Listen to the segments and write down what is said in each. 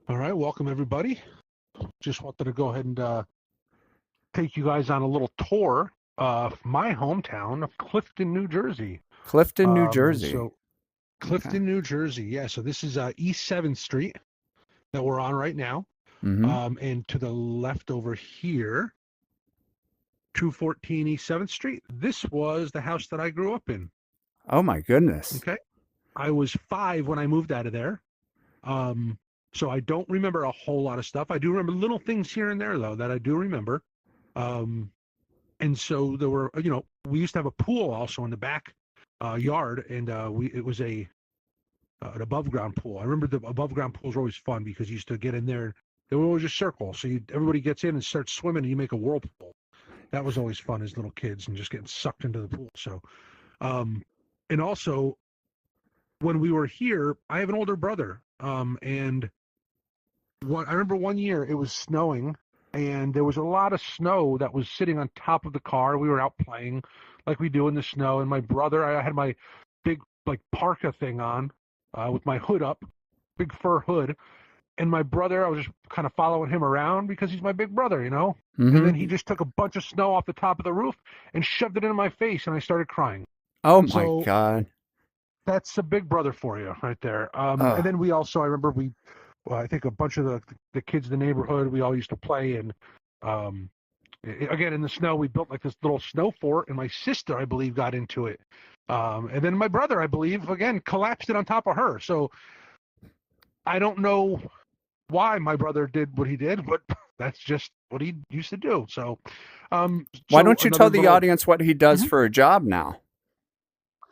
All right, welcome everybody. Just wanted to go ahead and take you guys on a little tour of my hometown of Clifton, New Jersey. Clifton, New And Jersey. so Okay. Clifton, New Jersey. Yeah, so this is East 7th Street that we're on right now. Mm-hmm. And to the left over here, 214 East 7th Street. This was the house that I grew up in. Oh my goodness. Okay. I was 5 when I moved out of there. Um, so I don't remember a whole lot of stuff. I do remember little things here and there though that I do remember. And so there were, we used to have a pool also in the back yard, and it was an above ground pool. I remember the above ground pools were always fun because you used to get in there. They were always a circle, so everybody gets in and starts swimming, and you make a whirlpool. That was always fun as little kids and just getting sucked into the pool. So, and also when we were here, I have an older brother, and I remember one year it was snowing, and there was a lot of snow that was sitting on top of the car. We were out playing like we do in the snow, and my brother, I had my big like parka thing on with my hood up, big fur hood, and my brother, I was just kind of following him around because he's my big brother, And then he Mm-hmm. just took a bunch of snow off the top of the roof and shoved it into my face, and I started crying. Oh my So God. that's a big brother for you right there. And Oh, then we also, I remember well, I think a bunch of the kids in the neighborhood, we all used to play. And again, in the snow, we built like this little snow fort, and my sister, I believe, got into it. And then my brother, I believe, again, collapsed it on top of her. So I don't know why my brother did what he did, but that's just what he used to do. So, why so don't you another tell the little. audience what he does Mhm. for a job now?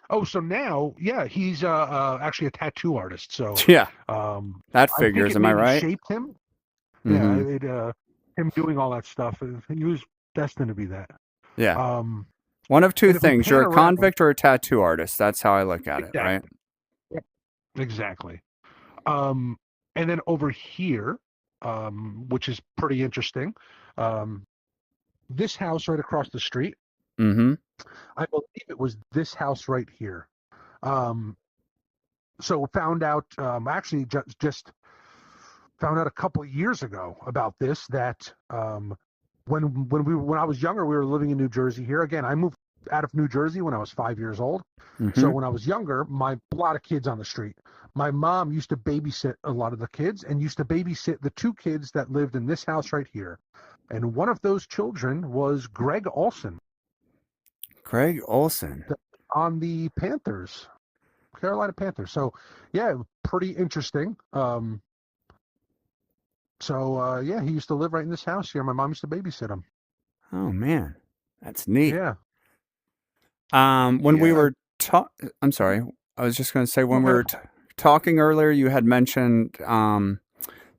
Oh, so now, yeah, he's actually a tattoo artist. So, Yeah, um, that I think figures. it Am I maybe right? shaped him. Yeah, Mm-hmm. him doing all that stuff. He was destined to be that. Yeah. Um, One of two and if we things. pan You're a around, convict or a tattoo artist. That's how I look at it, right? exactly, yep, exactly. Um, and then over here, which is pretty interesting, um, this house right across the street, Mm-hmm. I believe it was this house right here. Um, so found out, actually just found out a couple of years ago about this that when I was younger, we were living in New Jersey here. Again, I moved out of New Jersey when I was 5 years old. So Mm-hmm. when I was younger, a lot of kids on the street. My mom used to babysit a lot of the kids and used to babysit the 2 kids that lived in this house right here. And one of those children was Greg Olson Greg Olson. on the Panthers, Carolina Panthers. So yeah, pretty interesting. So yeah, he used to live right in this house here. My mom used to babysit him. Oh man, that's neat. Yeah, When we yeah. were I'm sorry. I was just going to say Go when we ahead. were talking earlier, you had mentioned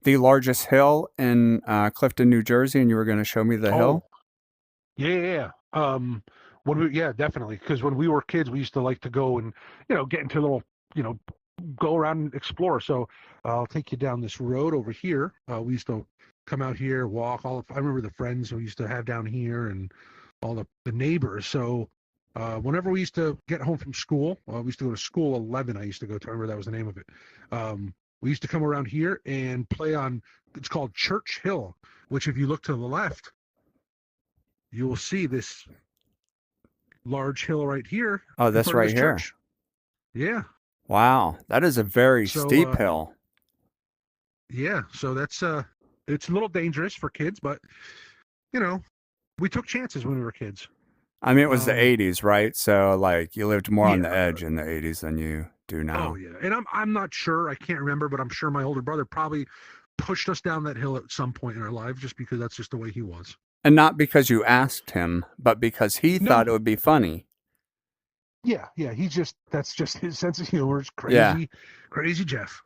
the largest hill in Clifton, New Jersey, and you were going to show me the Oh, hill. yeah, yeah, yeah. Yeah, definitely. Because when we were kids, we used to like to go and get into a little, you know, go around and explore. So I'll take you down this road over here. We used to come out here, walk. I remember the friends we used to have down here and all the neighbors. So whenever we used to get home from school, we used to go to school 11. I used to go to. I remember that was the name of it. We used to come around here and play on. It's called Church Hill, which if you look to the left, you will see this large hill right here Oh, in that's front of right this here. church. Yeah. Wow, that is a very So steep hill. yeah, so that's it's a little dangerous for kids, but you know, we took chances when we were kids. I mean, it was the Um 80s, right? So, like, you lived more on yeah. the edge in the 80s than you do Oh now. yeah. And I'm not sure, I can't remember, but I'm sure my older brother probably pushed us down that hill at some point in our lives just because that's just the way he was. And not because you asked him, but because he No. thought it would be funny. Yeah, yeah, that's just his sense of humor. It's Yeah, crazy, crazy Jeff.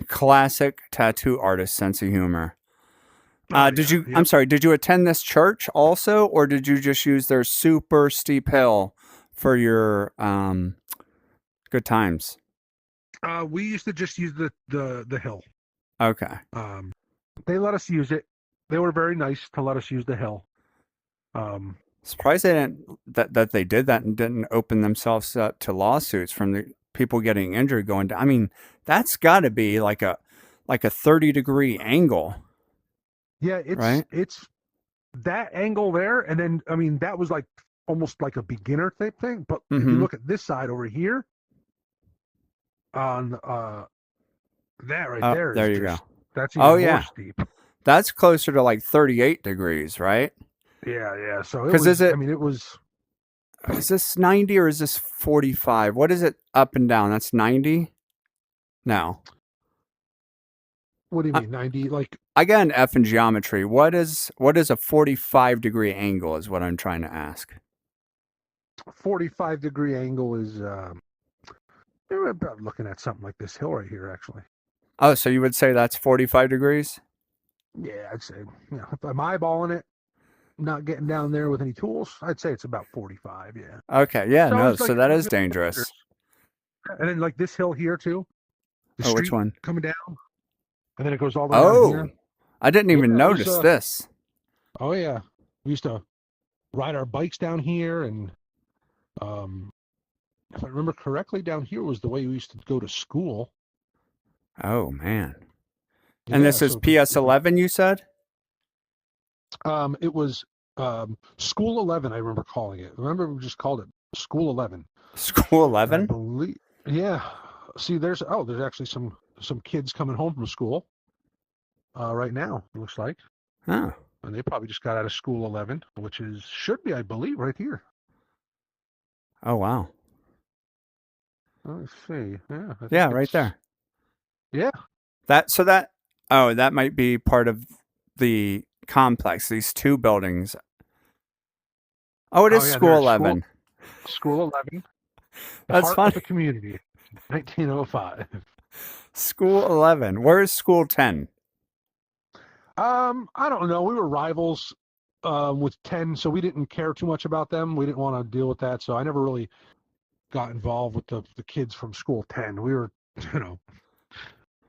classic tattoo artist sense of humor. Oh Did yeah. you? I'm Yep. sorry. Did you attend this church also, or did you just use their super steep hill for your good times? We used to just use the hill. Okay. Um, they let us use it. They were very nice to let us use the hill. Um, Surprised they didn't that they did that and didn't open themselves up to lawsuits from the people getting injured going down. I mean, that's got to be like a 30-degree angle, Yeah, right? it's that angle there, and then I mean that was like almost like a beginner type thing. But if you Mm-hmm. look at this side over here, on that right Oh, there is there you go. just that's Oh even more yeah, steep. that's closer to like 38 degrees, right? Yeah, yeah. So it Because was. I mean, it was. is this 90 or is this 45? What is it up and down? That's 90? No. What do you I, mean 90? Like I got an F in geometry. What is a 45-degree angle is what I'm trying to ask. 45-degree angle is. We're about looking at something like this hill right here, actually. Oh, so you would say that's 45 degrees? Yeah, I'd say. If I'm eyeballing it, not getting down there with any tools, I'd say it's about 45. Yeah. Okay, yeah, So no, it's so like, that is dangerous. and then like this hill here too, the Oh, which street one? coming down, and then it goes all the way down Oh, here. I didn't Yeah, even it was. notice this. Oh yeah, we used to ride our bikes down here, and um, if I remember correctly, down here was the way we used to go to school. Oh, man. And Yeah, this is so if you PS11, you said? it was School 11. I remember calling it. Remember, we just called it School 11, School and I 11? believe. Yeah. See, there's actually some kids coming home from school right now. It looks like, Oh. and they probably just got out of School 11, which is should be, I believe, right here. Oh, wow. Let's see. Yeah, I think Yeah, right it's there. yeah. That might be part of the complex, these two buildings. Oh, it Oh is yeah, School there's 11. School 11, the That's heart of funny. the community, 1905. School 11. Where is School 10? I don't know. We were rivals with 10, so we didn't care too much about them. We didn't want to deal with that, so I never really got involved with the kids from School 10. We were, you know,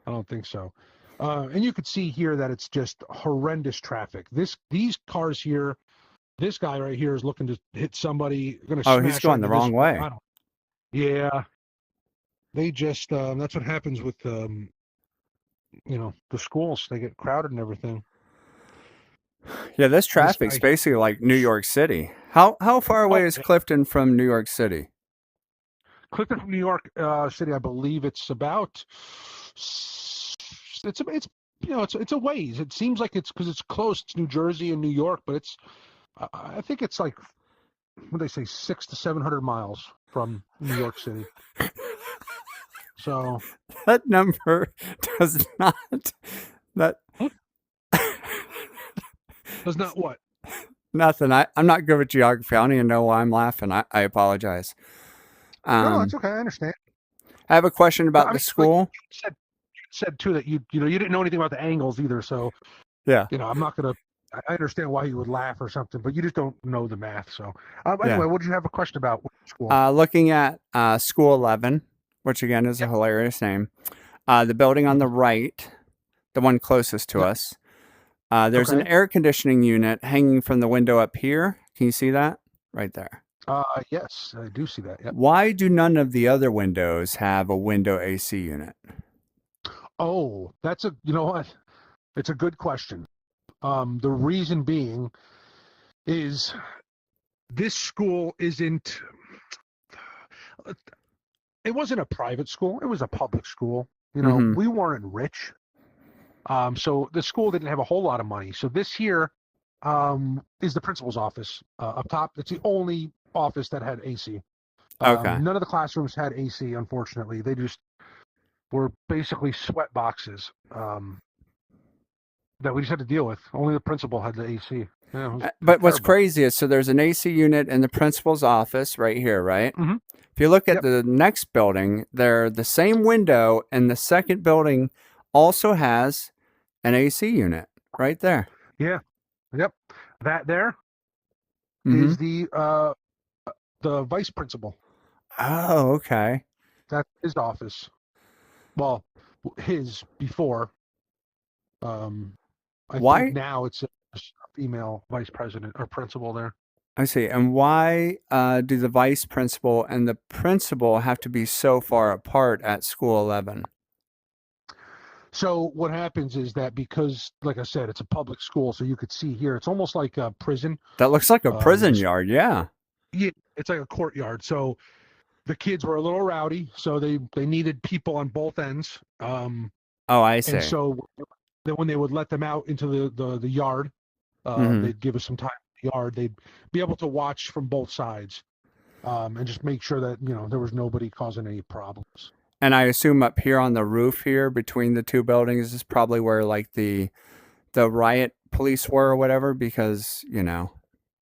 I don't think so. And you could see here that it's just horrendous traffic. These cars here, this guy right here is looking to hit somebody, going to Oh, he's smash right going the into this. wrong way. I don't. Yeah, they just that's what happens with the schools. They get crowded and everything. Yeah, this This traffic's guy, basically like New York City. How far oh, away is Clifton from New York City? Clifton from New York City, I believe it's about. It's it's a ways. It seems like it's because it's close to New Jersey and New York, but it's I think it's like what they say 600 to 700 miles from New York City. So That number does not. That does not what? nothing. I'm not good with geography. I don't even know why I'm laughing. I apologize. No, that's okay. I understand. I have a question But about I the mean, like school. you said too that you didn't know anything about the angles either. So Yeah, I'm not gonna. I understand why you would laugh or something, but you just don't know the math. So yeah. anyway, what did you have a question about with school? Looking at School 11, which again is a Yep. hilarious name. The building on the right, the one closest to Yep. us, there's an Okay. air conditioning unit hanging from the window up here. Can you see that? Right there. Yes, I do see that. Yep. Why do none of the other windows have a window AC unit? Oh, that's a you know what? It's a good question. The reason being is this school isn't. It wasn't a private school. It was a public school. Mm-hmm. We weren't rich. So the school didn't have a whole lot of money. So this here is the principal's office up top. It's the only office that had AC. Okay. None of the classrooms had AC, unfortunately. They just were basically sweat boxes that we just had to deal with. Only the principal had the AC. Yeah, it was But what's terrible. crazy is so there's an AC unit in the principal's office right here, right? Mm-hmm. If you look at Yep. the next building, they're the same window, and the second building also has an AC unit right there. Yeah. Yep. That there Mm-hmm. is the vice principal. Oh, okay. That's his office. Well, his before. Um, I think Why? now it's a female vice president or principal there. I see. And why do the vice principal and the principal have to be so far apart at School 11? So what happens is that because, like I said, it's a public school, so you could see here, it's almost like a prison. That looks like a prison This, yard. Yeah. yeah, it's like a courtyard. So the kids were a little rowdy, so they needed people on both ends. Oh, I And see. so then when they would let them out into the yard, Hmm. they'd give us some time in the yard. They'd be able to watch from both sides, and just make sure that there was nobody causing any problems. And I assume up here on the roof here between the two buildings is probably where like the riot police were or whatever, because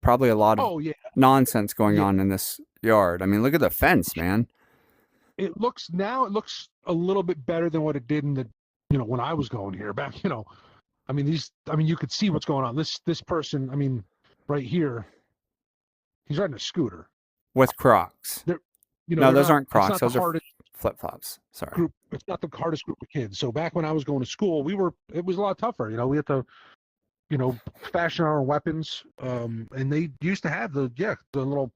probably a lot of Oh yeah, nonsense going yeah. on in this yard. I mean, look at the fence, man. It looks a little bit better than what it did in the when I was going here back. I mean you could see what's going on. This person, I mean, right here, he's riding a scooter. With Crocs. They're No, they're those not. aren't It's Crocs. not the Those are hardest flip flops. Sorry. group. It's not the hardest group of kids. So back when I was going to school, it was a lot tougher. We had to fashion our own weapons. And they used to have the little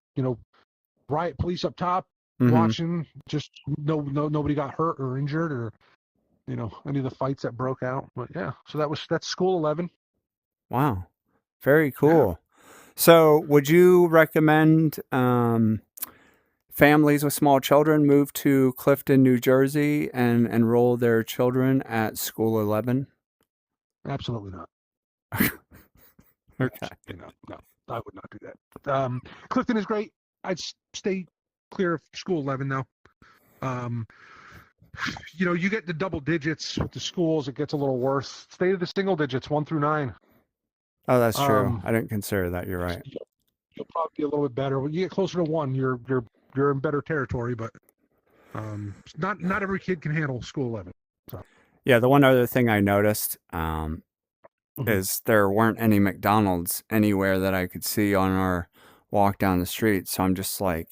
riot police up top Hmm. watching. Just nobody got hurt or injured or any of the fights that broke out. But yeah, so that's school 11. Wow. Very Yeah, cool. So, would you recommend families with small children move to Clifton, New Jersey, and enroll their children at School 11? absolutely not. Okay. Absolutely not. No, I would not do that. Clifton is great. I'd stay clear of school 11 though. Um, you get the double digits with the schools, it gets a little worse. Stay to the single digits, 1 through 9. Oh, that's true. Um, I didn't consider that. You're right. you'll probably be a little bit better. When you get closer to 1, you're in better territory. But not every kid can handle school 11. So Yeah, the one other thing I noticed mhm. is there weren't any McDonald's anywhere that I could see on our walk down the street. So I'm just like,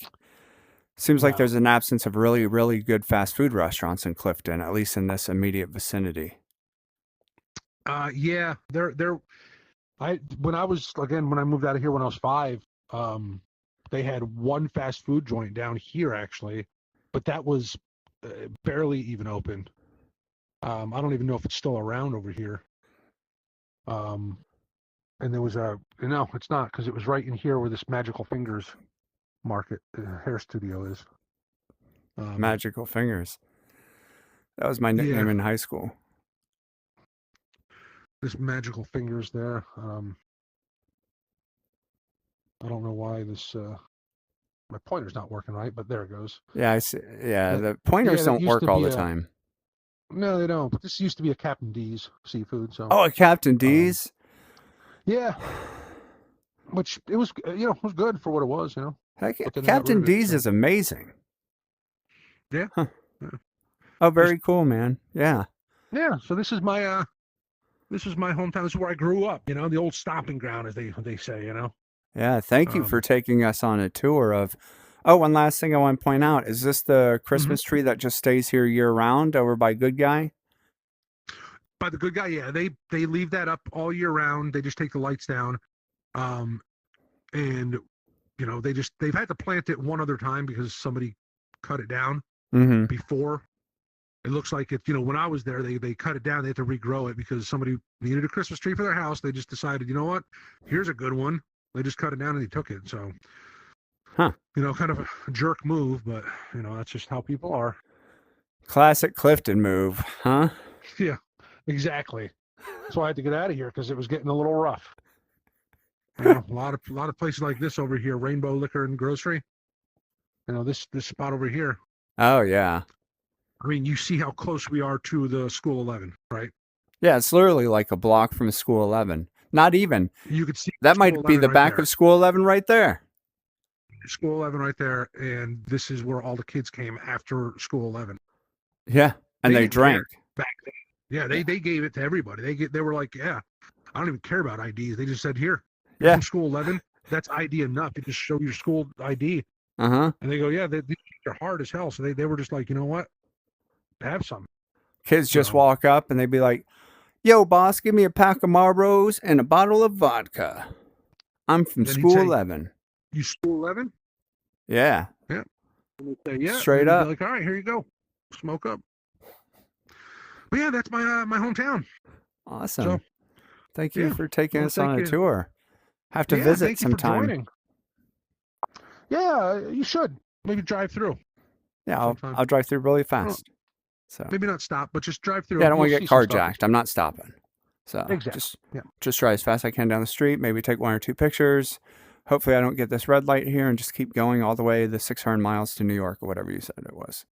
seems like No, there's an absence of really, really good fast food restaurants in Clifton, at least in this immediate vicinity. yeah, they're. When I moved out of here when I was 5, they had one fast food joint down here actually, but that was barely even open. I don't even know if it's still around over here. Um, and there was no, it's not because it was right in here where this Magical Fingers market hair studio is. Um, Magical Fingers. That was my yeah, nickname in high school. this Magical Fingers there. I don't know why my pointer's not working right, but there it goes. Yeah, I see. Yeah, That the pointers yeah, that don't used work to all be the a time. no, they don't. But this used to be a Captain D's seafood, so Oh, at Captain um, D's? yeah, which it was it was good for what it was, Heck, but then they got rid Captain of it. D's So is amazing. yeah, Huh. yeah. Oh, Just very cool, man. Yeah. yeah. So this is my hometown. This is where I grew up. The old stomping ground, as they say. Yeah, thank you for Um, taking us on a tour of. Oh, one last thing I want to point out. Is this the mhm. Christmas tree that just stays here year round over by Good Guy? By the good guy, yeah, they leave that up all year round. They just take the lights down, um, and they've had to plant it one other time because somebody cut it down Mm-hmm. before. It looks like when I was there, they cut it down. They had to regrow it because somebody needed a Christmas tree for their house. They just decided, you know what, here's a good one. They just cut it down and they took it. So, Huh. kind of a jerk move, but that's just how people are. Classic Clifton move, huh? Yeah, exactly. So I had to get out of here because it was getting a little rough. A lot of places like this over here, Rainbow Liquor and Grocery. This spot over here. Oh, yeah. I mean, you see how close we are to the School 11, right? Yeah, it's literally like a block from School 11. Not even. You could see That School might be 11 the right back there. of School 11 right there. School 11 right there, and this is where all the kids came after School 11. Yeah. And They they didn't care drank. back then. Yeah, Yeah. they gave it to everybody. They were like, yeah, I don't even care about IDs. They just said, here, you're Yeah. from School 11. That's ID enough. You just show your school ID. Uh-huh. And they go, yeah, these are hard as hell. So they were just like, you know what? Have some. Kids just So walk up and they'd be like, yo, boss, give me a pack of Marlboros and a bottle of vodka. I'm from then he'd School say, 11. you School 11? Yeah. Yeah. And they'd say, yeah. Straight And he'd be up. like, all right, here you go. Smoke up. But yeah, that's my hometown. Awesome. So Thank you yeah, for taking well, us on thank a you. tour. Have to Yeah, visit thank you for sometime. joining. Yeah, you should maybe drive through Yeah, sometime. I'll drive through really Well, fast. So maybe not stop, but just drive yeah, I through. don't want You'll to get see some stuff. carjacked. I'm not stopping. So Exactly. Yeah. just drive as fast as I can down the street. Maybe take 1 or 2 pictures. Hopefully, I don't get this red light here, and just keep going all the way the 600 miles to New York or whatever you said it was.